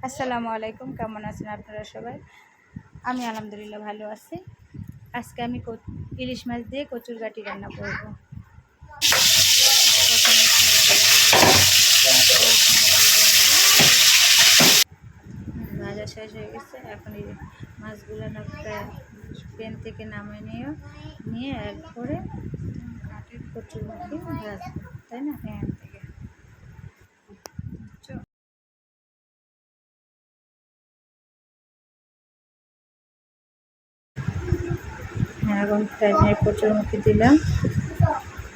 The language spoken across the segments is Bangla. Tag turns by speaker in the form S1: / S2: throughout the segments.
S1: আসসালামু আলাইকুম, কেমন আছেন আপনারা সবাই? আমি আলহামদুলিল্লাহ ভালো আছি। আজকে আমি ইলিশ মাছ দিয়ে কচুরগাটি রান্না করব। ভাজা শেষ হয়ে গেছে, এখন এই মাছগুলো প্যান থেকে নামিয়ে নিয়ে এরপরে কচুরগাটি ভাজবো, তাই না? প্যান থেকে এখন প্যানে কচুরমুখী দিলাম,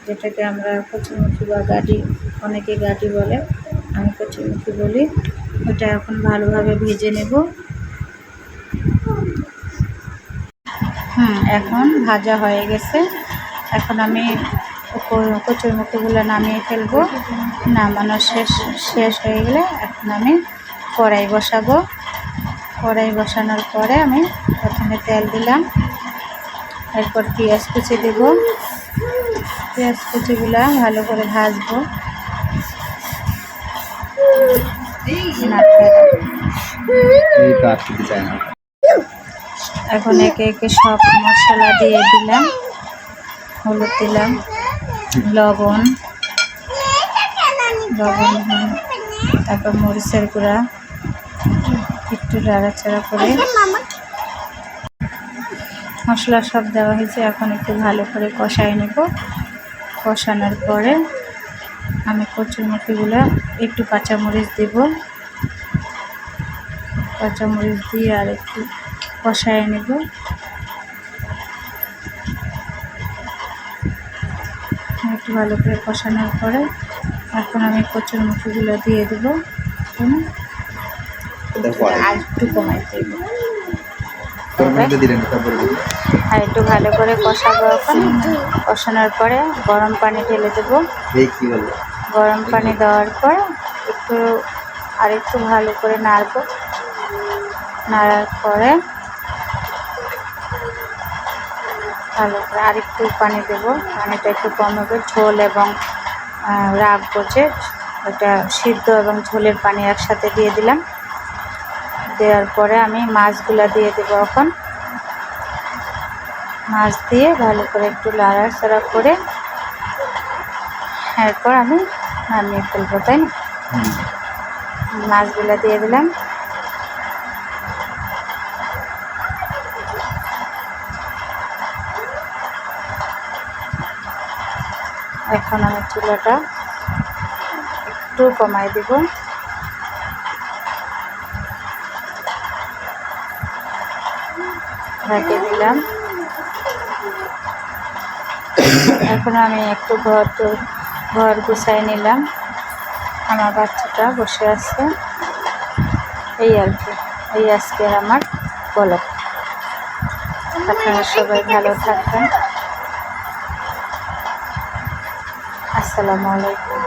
S1: যেটাকে আমরা কচুরমুখী বা গাটি, অনেকে গাটি বলে, আমি কচুরমুখী বলি। ওটা এখন ভালোভাবে ভেজে নেব। এখন ভাজা হয়ে গেছে। এখন আমি কচুরমুখীগুলো নামিয়ে ফেলবো। নামানো শেষ হয়ে গেলে এখন আমি কড়াই বসাবো। কড়াই বসানোর পরে আমি প্রথমে তেল দিলাম, এরপর পেঁয়াজ কুচি দেব। পেঁয়াজ কুচিগুলো ভালো করে ভাজবো। এখন একে একে সব মশলা দিয়ে দিলাম। হলুদ দিলাম, লবণ, তারপর মরিচের গুঁড়া, একটু নাড়াচাড়া করে মশলা সব দেওয়া হয়েছে। এখন একটু ভালো করে কষাই নেব। কষানোর পরে আমি কচুরমুখীগুলো একটু কাঁচামরিচ দেব। কাঁচামরিচ দিয়ে আর একটু কষাই নেব। একটু ভালো করে কষানোর পরে এখন আমি কচুরমুখীগুলো দিয়ে দেবো। আর একটু কমাই দেব, আর একটু ভালো করে কষাবো। এখন কষানোর পরে গরম পানি ঢেলে দেবো। গরম পানি দেওয়ার পর একটু ভালো করে নাড়বো। নাড়ার পরে ভালো করে আরেকটু পানি দেবো। পানিটা একটু কম হবে, ঝোল এবং রাখবো যে ওটা সিদ্ধ এবং ঝোলের পানি একসাথে দিয়ে দিলাম। দেওয়ার পরে আমি মাছগুলা দিয়ে দেবো। এখন মাছ দিয়ে ভালো করে একটু নাড়াচাড়া করে এরপর আমি নামিয়ে ফেলবো, তাই না? মাছগুলা দিয়ে দিলাম। এখন আমি চুলাটা একটু কমাই দিব। ঢেকে দিলাম। এখন আমি একটু ঘর গুছাই নিলাম। আমার বাচ্চাটা বসে আছে, এই আর কি। এই আজকের আমার ব্লগ। আপনারা সবাই ভালো থাকবেন। আসসালামু আলাইকুম।